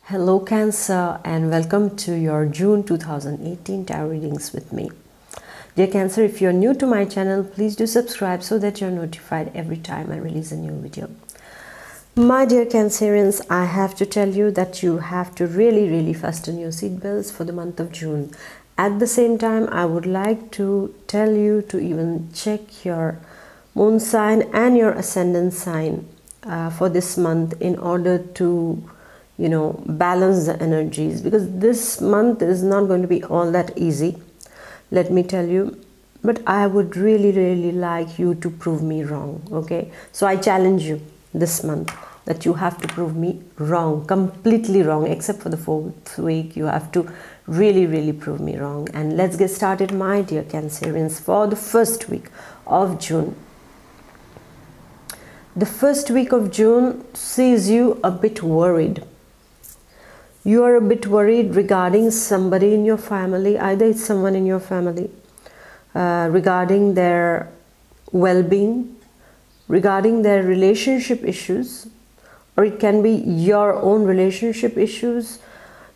Hello Cancer, and welcome to your June 2018 tarot readings with me. Dear Cancer, if you're new to my channel, please do subscribe so that you're notified every time I release a new video. My dear Cancerians, I have to tell you that you have to really fasten your seatbelts for the month of June. At the same time, I would like to tell you to even check your moon sign and your ascendant sign for this month in order to balance the energies, because this month is not going to be all that easy, let me tell you. But I would really like you to prove me wrong. Okay, so I challenge you this month that you have to prove me wrong, completely wrong, except for the 4th week. You have to really prove me wrong. And let's get started, my dear Cancerians, for the first week of June. The first week of June sees you a bit worried. You are a bit worried regarding somebody in your family. Either it's someone in your family, regarding their well-being, regarding their relationship issues, or it can be your own relationship issues.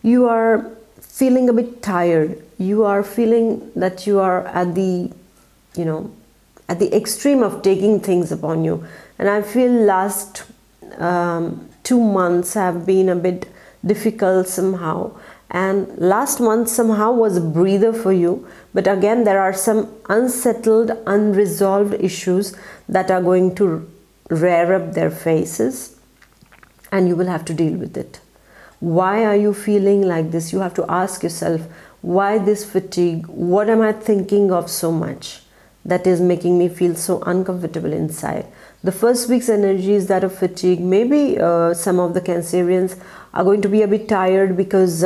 You are feeling a bit tired. You are feeling that you are at the extreme of taking things upon you. And I feel last 2 months have been a bit difficult somehow, and last month somehow was a breather for you. But again, there are some unsettled, unresolved issues that are going to rear up their faces, and you will have to deal with it. Why are you feeling like this? You have to ask yourself, why this fatigue? What am I thinking of so much that is making me feel so uncomfortable inside? The first week's energy is that of fatigue. Maybe some of the Cancerians are going to be a bit tired because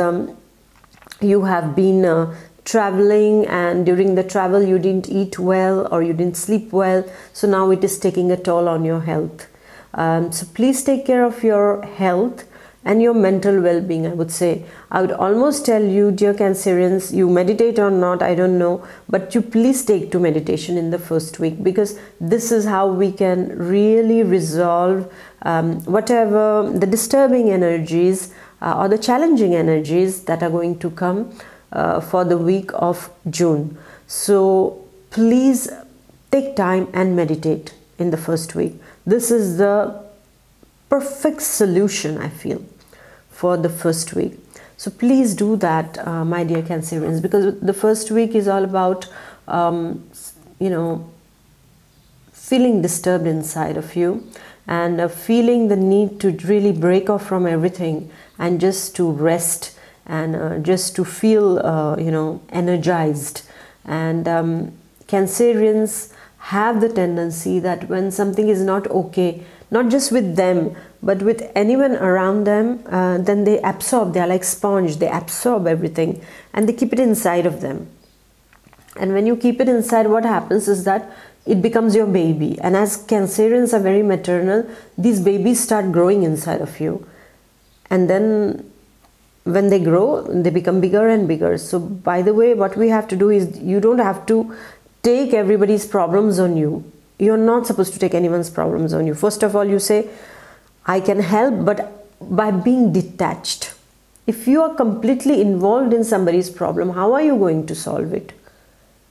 you have been traveling, and during the travel you didn't eat well or you didn't sleep well. So now it is taking a toll on your health. So please take care of your health and your mental well-being, I would say. I would almost tell you, dear Cancerians, you meditate or not, I don't know, but you please take to meditation in the first week, because this is how we can really resolve whatever the disturbing energies or the challenging energies that are going to come for the week of June. So please take time and meditate in the first week. This is the perfect solution, I feel, for the first week. So please do that, my dear Cancerians, because the first week is all about feeling disturbed inside of you, and feeling the need to really break off from everything and just to rest, and just to feel energized. And Cancerians have the tendency that when something is not okay, not just with them but with anyone around them, then they absorb. They are like sponge. They absorb everything and they keep it inside of them. And when you keep it inside, what happens is that it becomes your baby. And as Cancerians are very maternal, these babies start growing inside of you. And then when they grow, they become bigger and bigger. So by the way, what we have to do is, you don't have to take everybody's problems on you. You're not supposed to take anyone's problems on you. First of all, you say, I can help, but by being detached. If you are completely involved in somebody's problem, how are you going to solve it?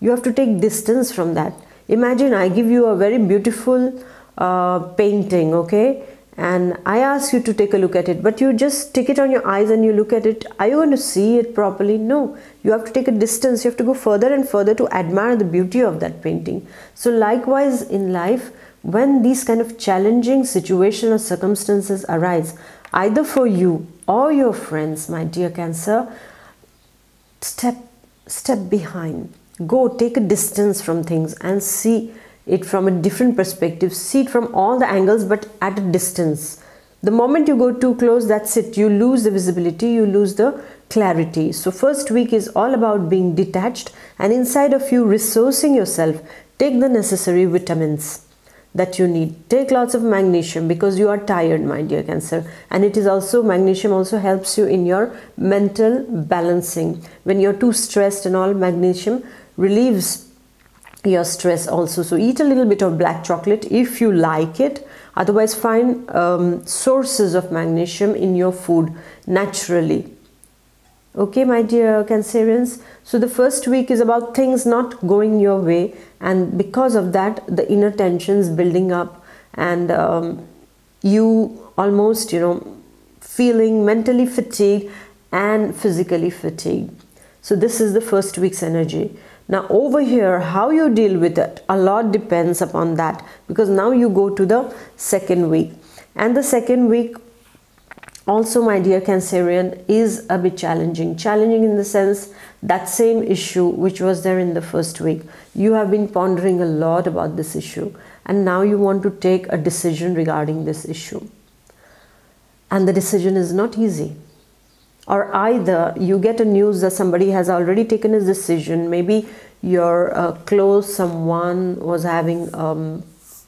You have to take distance from that. Imagine I give you a very beautiful painting, okay? And I ask you to take a look at it, but you just stick it on your eyes and you look at it. Are you going to see it properly? No. You have to take a distance. You have to go further and further to admire the beauty of that painting. So likewise in life, when these kind of challenging situations or circumstances arise, either for you or your friends, my dear Cancer, step behind. Go take a distance from things and see it from a different perspective. See it from all the angles, but at a distance. The moment you go too close, that's it. You lose the visibility, you lose the clarity. So first week is all about being detached, and inside of you, resourcing yourself. Take the necessary vitamins that you need. Take lots of magnesium, because you are tired, my dear Cancer. And it is also, magnesium also helps you in your mental balancing. When you're too stressed and all, magnesium relieves your stress also. So eat a little bit of black chocolate if you like it, Otherwise, find sources of magnesium in your food naturally. Okay, my dear Cancerians. So the first week is about things not going your way, and because of that, the inner tensions building up, and you almost, feeling mentally fatigued and physically fatigued. So this is the first week's energy. Now over here, how you deal with it, a lot depends upon that, because now you go to the second week, and the second week also, my dear Cancerian, is a bit challenging in the sense that same issue which was there in the first week, you have been pondering a lot about this issue, and now you want to take a decision regarding this issue, and the decision is not easy. Or either you get a news that somebody has already taken a decision, maybe your close someone was having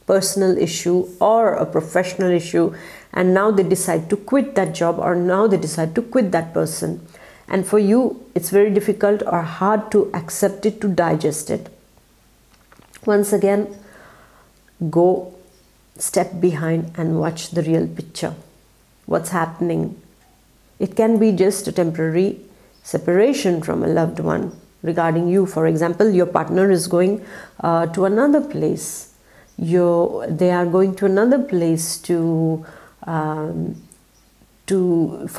personal issue or a professional issue, and now they decide to quit that job, or now they decide to quit that person, and for you it's very difficult or hard to accept it, to digest it. Once again, go step behind and watch the real picture. What's happening? It can be just a temporary separation from a loved one regarding you. For example, your partner is going to another place. They are going to another place for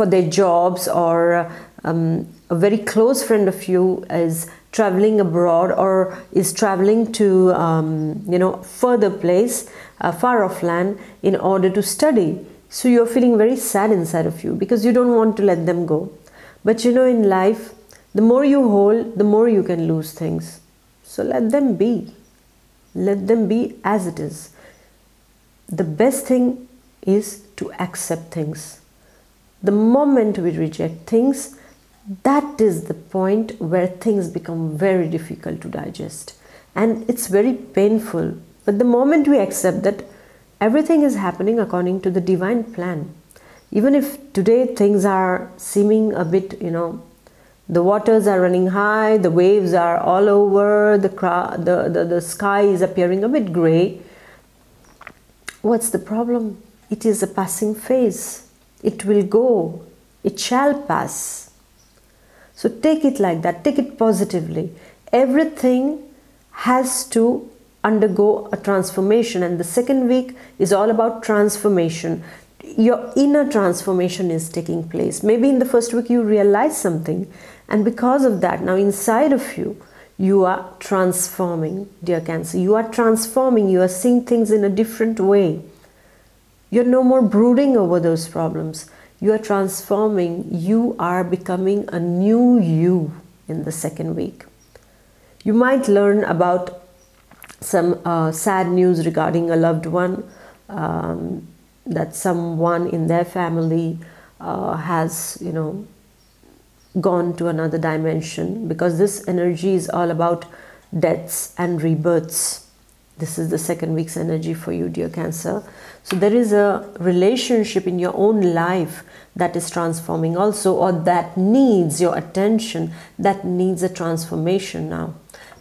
their jobs, or a very close friend of you is traveling abroad or is traveling to further place, far off land, in order to study. So you're feeling very sad inside of you because you don't want to let them go. But in life, the more you hold, the more you can lose things. So let them be. Let them be as it is. The best thing is to accept things. The moment we reject things, that is the point where things become very difficult to digest. And it's very painful. But the moment we accept that everything is happening according to the divine plan, even if today things are seeming a bit, the waters are running high, the waves are all over, the sky is appearing a bit grey. What's the problem? It is a passing phase. It will go. It shall pass. So take it like that. Take it positively. Everything has to undergo a transformation, and the second week is all about transformation. Your inner transformation is taking place. Maybe in the first week you realize something, and because of that, now inside of you, you are transforming, dear Cancer. You are transforming. You are seeing things in a different way. You're no more brooding over those problems. You are transforming. You are becoming a new you in the second week. You might learn about some sad news regarding a loved one, that someone in their family has, gone to another dimension, because this energy is all about deaths and rebirths. This is the second week's energy for you, dear Cancer. So there is a relationship in your own life that is transforming also, or that needs your attention, that needs a transformation now.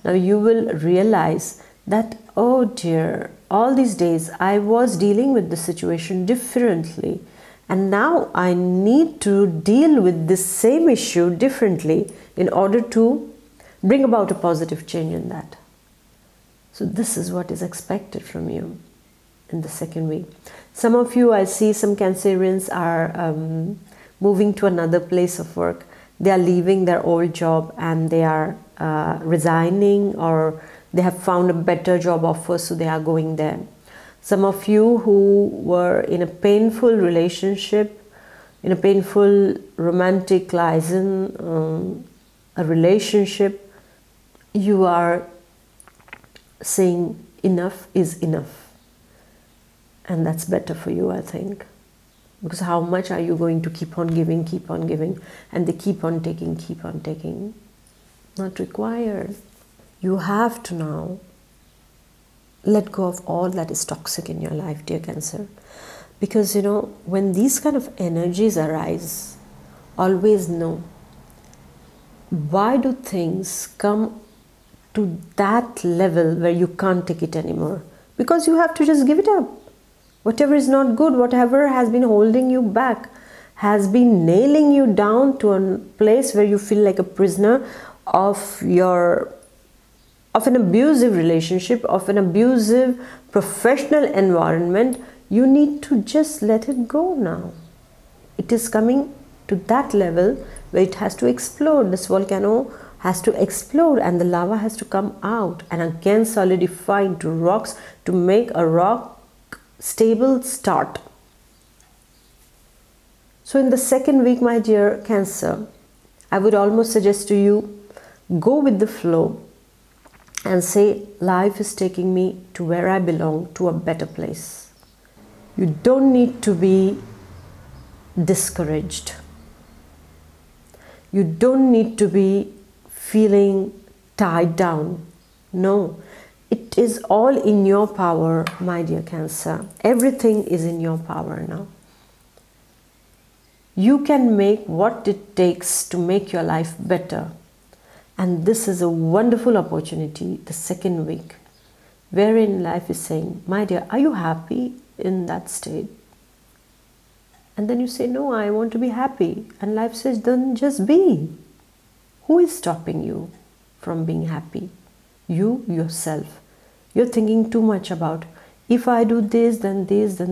Now you will realize that, oh dear, all these days I was dealing with the situation differently, and now I need to deal with this same issue differently in order to bring about a positive change in that. So this is what is expected from you in the second week. Some of you, I see some Cancerians are moving to another place of work. They are leaving their old job and they are resigning, or they have found a better job offer, so they are going there. Some of you who were in a painful relationship, in a painful romantic liaison, a relationship, you are saying enough is enough. And that's better for you, I think. Because how much are you going to keep on giving, and they keep on taking? Not required. You have to now let go of all that is toxic in your life, dear Cancer. Because, when these kind of energies arise, always know, why do things come to that level where you can't take it anymore? Because you have to just give it up. Whatever is not good, whatever has been holding you back, has been nailing you down to a place where you feel like a prisoner of an abusive relationship, of an abusive professional environment, you need to just let it go now. It is coming to that level where it has to explode. This volcano has to explode and the lava has to come out and again solidify into rocks to make a rock stable start. So in the second week, my dear Cancer, I would almost suggest to you, go with the flow and say, life is taking me to where I belong, to a better place. You don't need to be discouraged. You don't need to be feeling tied down. No, it is all in your power, my dear Cancer. Everything is in your power now. You can make what it takes to make your life better. And this is a wonderful opportunity, the second week, wherein life is saying, my dear, are you happy in that state? And then you say, no, I want to be happy. And life says, then just be. Who is stopping you from being happy? You, yourself. You're thinking too much about, if I do this, then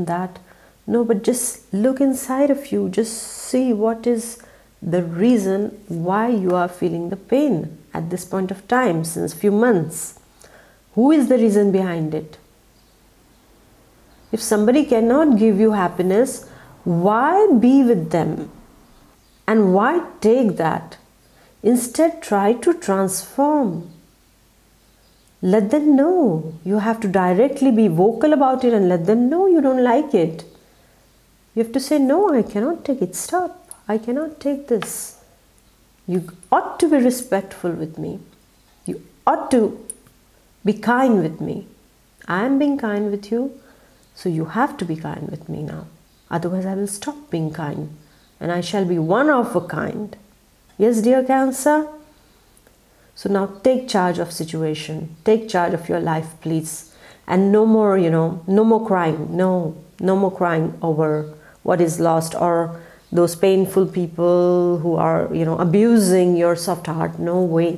that. No, but just look inside of you. Just see what is the reason why you are feeling the pain at this point of time since few months. Who is the reason behind it? If somebody cannot give you happiness, why be with them? And why take that? Instead, try to transform. Let them know. You have to directly be vocal about it and let them know you don't like it. You have to say, no, I cannot take it. Stop. I cannot take this. You ought to be respectful with me. You ought to be kind with me. I am being kind with you, so you have to be kind with me now. Otherwise, I will stop being kind and I shall be one of a kind. Yes, dear Cancer? So now take charge of situation. Take charge of your life, please. And no more, no more crying. No more crying over what is lost or those painful people who are, abusing your soft heart. No way.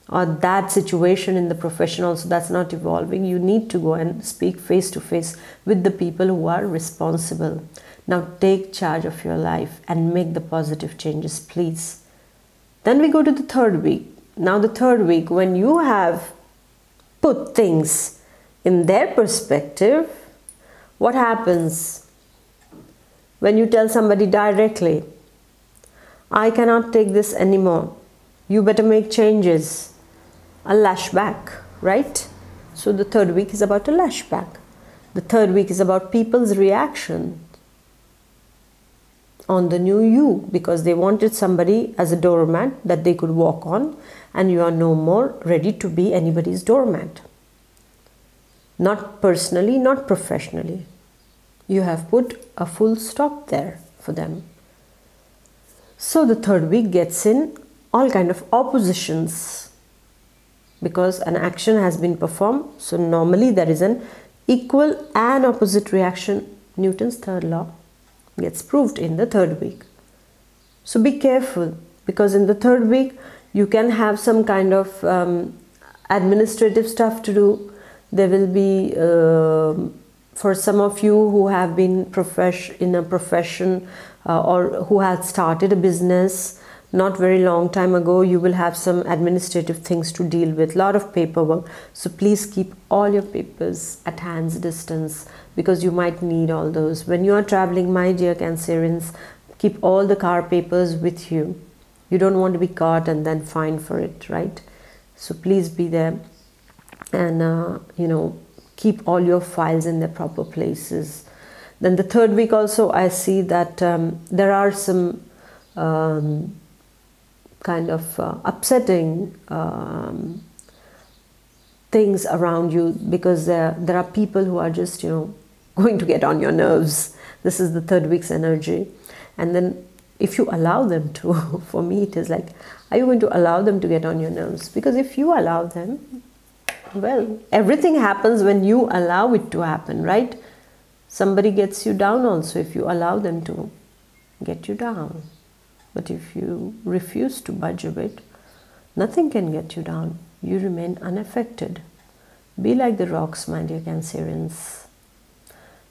Or that situation in the profession also, that's not evolving. You need to go and speak face to face with the people who are responsible. Now take charge of your life and make the positive changes, please. Then we go to the third week. Now the third week, when you have put things in their perspective, what happens? When you tell somebody directly, I cannot take this anymore, you better make changes. A lashback, right? So the third week is about a lashback. The third week is about people's reaction on the new you, because they wanted somebody as a doormat that they could walk on, and you are no more ready to be anybody's doormat. Not personally, not professionally. You have put a full stop there for them. So the third week gets in all kind of oppositions, because an action has been performed. So normally there is an equal and opposite reaction. Newton's third law gets proved in the third week. So be careful, because in the third week you can have some kind of administrative stuff to do. There will be, for some of you who have been in a profession or who had started a business not very long time ago, you will have some administrative things to deal with, lot of paperwork. So please keep all your papers at hand's distance, because you might need all those. When you are traveling, my dear Cancerians, keep all the car papers with you. You don't want to be caught and then fined for it, right? So please be there and, keep all your files in their proper places. Then the third week also, I see that there are some kind of upsetting things around you, because there are people who are just, going to get on your nerves. This is the third week's energy. And then if you allow them to, for me it is like, are you going to allow them to get on your nerves? Because if you allow them, well, everything happens when you allow it to happen, right? Somebody gets you down also if you allow them to get you down. But if you refuse to budge a bit, nothing can get you down. You remain unaffected. Be like the rocks, my dear Cancerians.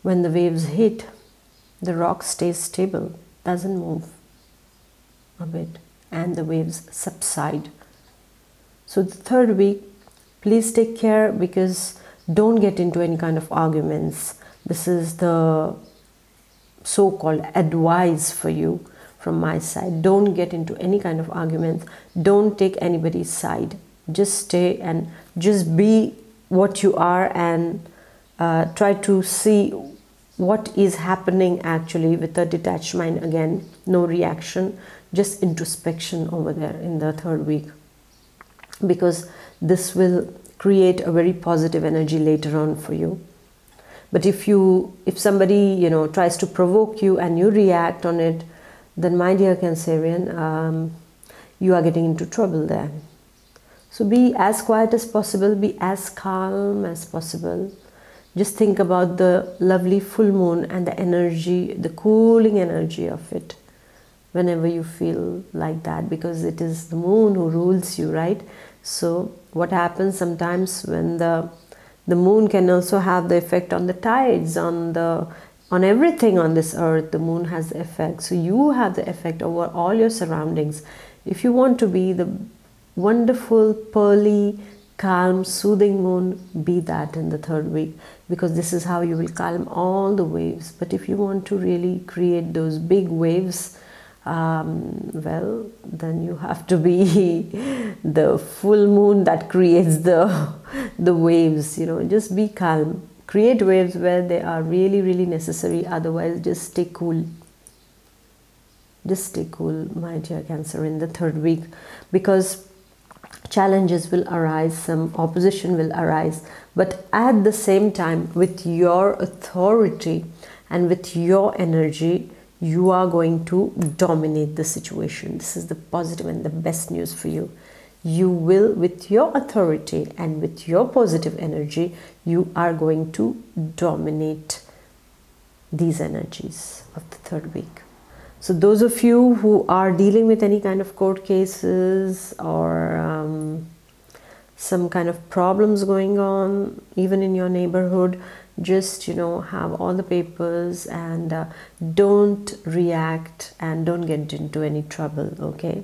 When the waves hit, the rock stays stable, doesn't move a bit, and the waves subside. So the third week, please take care, because don't get into any kind of arguments. This is the so-called advice for you from my side. Don't get into any kind of arguments. Don't take anybody's side. Just stay and just be what you are, and try to see what is happening actually with a detached mind. Again, no reaction, just introspection over there in the third week, because this will create a very positive energy later on for you. But if somebody tries to provoke you and you react on it, then my dear Cancerian, you are getting into trouble there. So be as quiet as possible, be as calm as possible. Just think about the lovely full moon and the energy, the cooling energy of it, whenever you feel like that, because it is the moon who rules you, right? So what happens sometimes when the moon can also have the effect on the tides, on everything on this earth. The moon has the effect. So you have the effect over all your surroundings. If you want to be the wonderful, pearly, calm, soothing moon, be that in the third week, because this is how you will calm all the waves. But if you want to really create those big waves, well, then you have to be the full moon that creates the waves. Just be calm. Create waves where they are really, really necessary. Otherwise, just stay cool. Just stay cool, my dear Cancer, in the third week, because challenges will arise, some opposition will arise, but at the same time, with your authority and with your energy, you are going to dominate the situation. This is the positive and the best news for you. You will, with your authority and with your positive energy, you are going to dominate these energies of the third week. So those of you who are dealing with any kind of court cases or some kind of problems going on, even in your neighborhood, just have all the papers and don't react and don't get into any trouble, okay?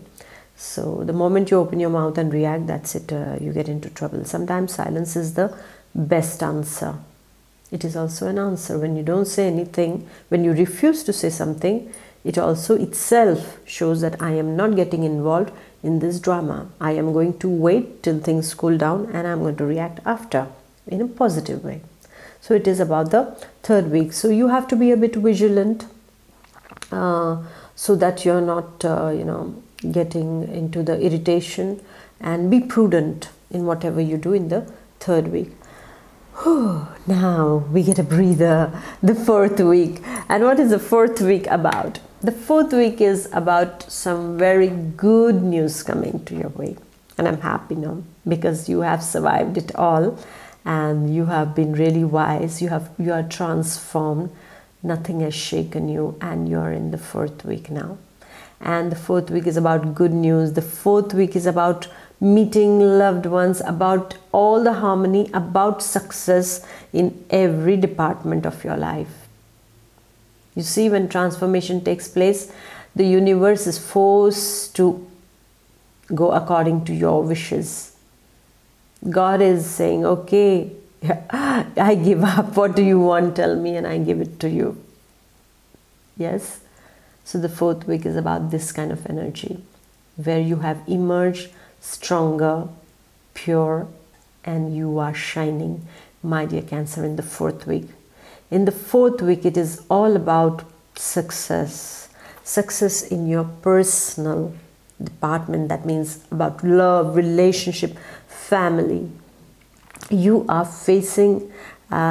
So the moment you open your mouth and react, that's it, you get into trouble. Sometimes silence is the best answer. It is also an answer. When you don't say anything, when you refuse to say something, it also itself shows that I am not getting involved in this drama. I am going to wait till things cool down and I'm going to react after in a positive way. So it is about the third week. So you have to be a bit vigilant so that you're not, getting into the irritation, and be prudent in whatever you do in the third week. Now we get a breather. The fourth week. And what is the fourth week about? The fourth week is about some very good news coming to your way. And I'm happy now, because you have survived it all and you have been really wise. You are transformed. Nothing has shaken you, and you are in the fourth week now. And the fourth week is about good news. The fourth week is about meeting loved ones, about all the harmony, about success in every department of your life. You see, when transformation takes place, the universe is forced to go according to your wishes. God is saying, okay, I give up. What do you want? Tell me and I give it to you. Yes? So the fourth week is about this kind of energy, where you have emerged stronger, pure, and you are shining, my dear Cancer, in the fourth week. In the fourth week, it is all about success. Success in your personal department. That means about love, relationship, family. You are facing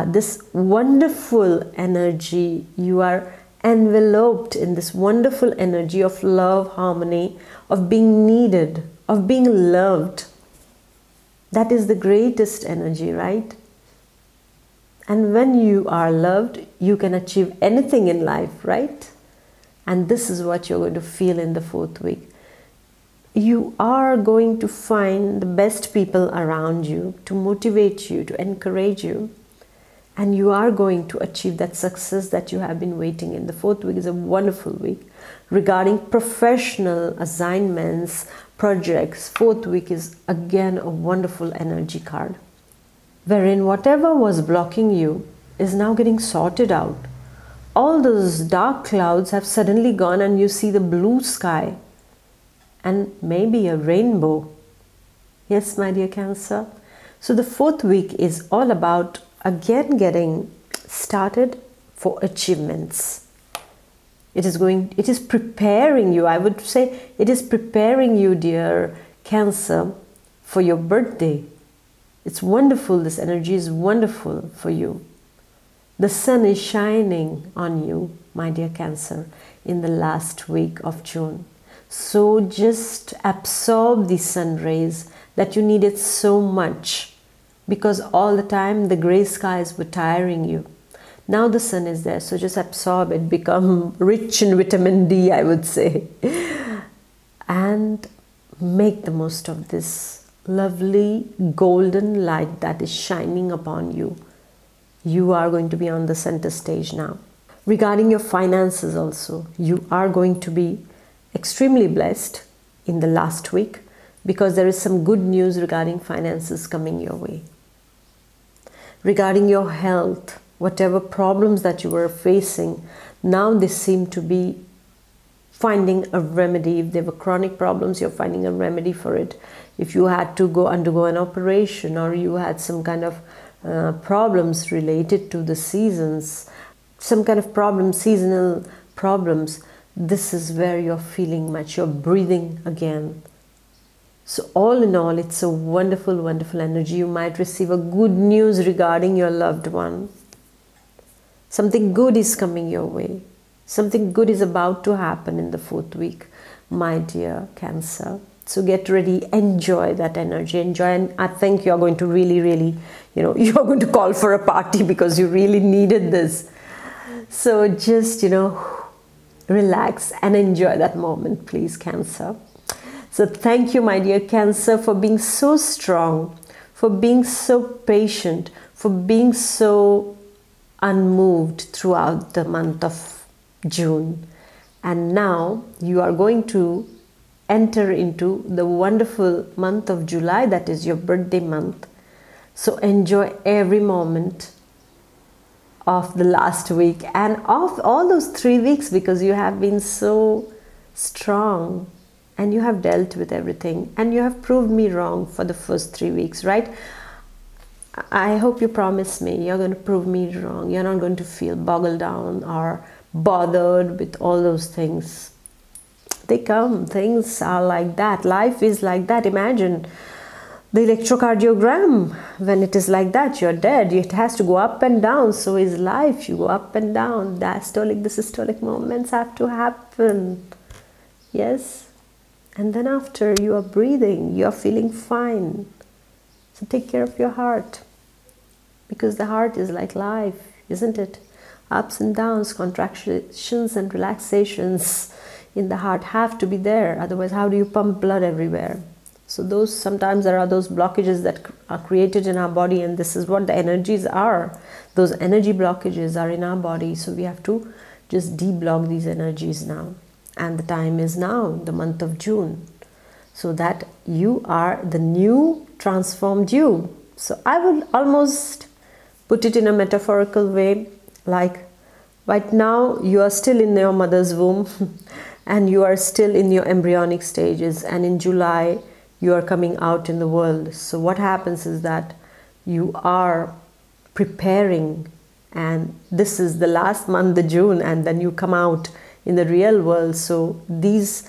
this wonderful energy. You are enveloped in this wonderful energy of love, harmony, of being needed, of being loved. That is the greatest energy, right? And when you are loved, you can achieve anything in life, right? And this is what you're going to feel in the 4th week. You are going to find the best people around you to motivate you, to encourage you. And you are going to achieve that success that you have been waiting in. The 4th week is a wonderful week. Regarding professional assignments, projects, 4th week is again a wonderful energy card, wherein whatever was blocking you is now getting sorted out. All those dark clouds have suddenly gone and you see the blue sky and maybe a rainbow. Yes, my dear Cancer. So the 4th week is all about again getting started for achievements. It is preparing you, I would say, it is preparing you, dear Cancer, for your birthday. It's wonderful, this energy is wonderful for you. The sun is shining on you, my dear Cancer, in the last week of June. So just absorb the sun rays that you needed so much, because all the time the grey skies were tiring you. Now the sun is there, so just absorb it, become rich in vitamin D, I would say. And make the most of this lovely golden light that is shining upon you. You are going to be on the center stage now. Regarding your finances also, you are going to be extremely blessed in the last week, because there is some good news regarding finances coming your way. Regarding your health, whatever problems that you were facing, now they seem to be finding a remedy. If there were chronic problems, you're finding a remedy for it. If you had to undergo an operation, or you had some kind of problems related to the seasons, some kind of problem, seasonal problems, this is where you're feeling much, you're breathing again. So all in all, it's a wonderful, wonderful energy. You might receive a good news regarding your loved one. Something good is coming your way. Something good is about to happen in the 4th week, my dear Cancer. So get ready, enjoy that energy, enjoy, and I think you're going to really, you're going to call for a party because you really needed this. So just, relax and enjoy that moment, please, Cancer. So thank you, my dear Cancer, for being so strong, for being so patient, for being so unmoved throughout the month of June. And now you are going to enter into the wonderful month of July, that is your birthday month. So enjoy every moment of the last week and of all those 3 weeks, because you have been so strong and you have dealt with everything and you have proved me wrong for the first 3 weeks, right? I hope you promise me you're going to prove me wrong. You're not going to feel boggled down or bothered with all those things. They come, things are like that, life is like that. Imagine the electrocardiogram, when it is like that, you're dead. It has to go up and down. So is life, you go up and down. The diastolic, the systolic movements have to happen. Yes. And then after, you are breathing, you are feeling fine. So take care of your heart, because the heart is like life, isn't it? Ups and downs, contractions and relaxations in the heart have to be there. Otherwise, how do you pump blood everywhere? So sometimes there are those blockages that are created in our body, and this is what the energies are. Those energy blockages are in our body. So we have to just deblock these energies now. And the time is now, the month of June, so that you are the new transformed you. So I will almost put it in a metaphorical way, like right now you are still in your mother's womb and you are still in your embryonic stages, and in July you are coming out in the world. So what happens is that you are preparing, and this is the last month, the June, and then you come out in the real world. So these,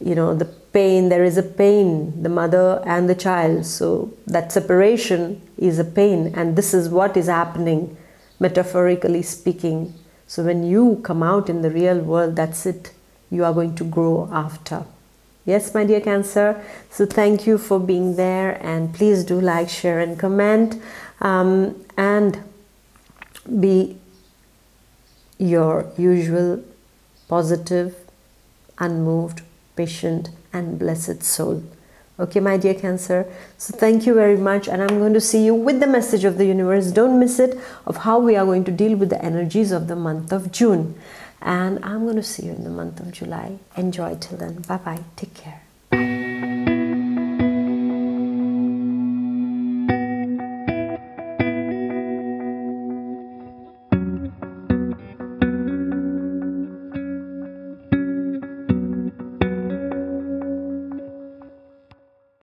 the pain, there is a pain, the mother and the child. So that separation is a pain, and this is what is happening, metaphorically speaking. So when you come out in the real world, that's it. You are going to grow after. Yes, my dear Cancer. So thank you for being there, and please do like, share and comment. And Be your usual positive, unmoved, patient and blessed soul. Okay, my dear Cancer. So thank you very much, and I'm going to see you with the message of the universe. Don't miss it, of how we are going to deal with the energies of the month of June. And I'm going to see you in the month of July. Enjoy till then. Bye bye. Take care.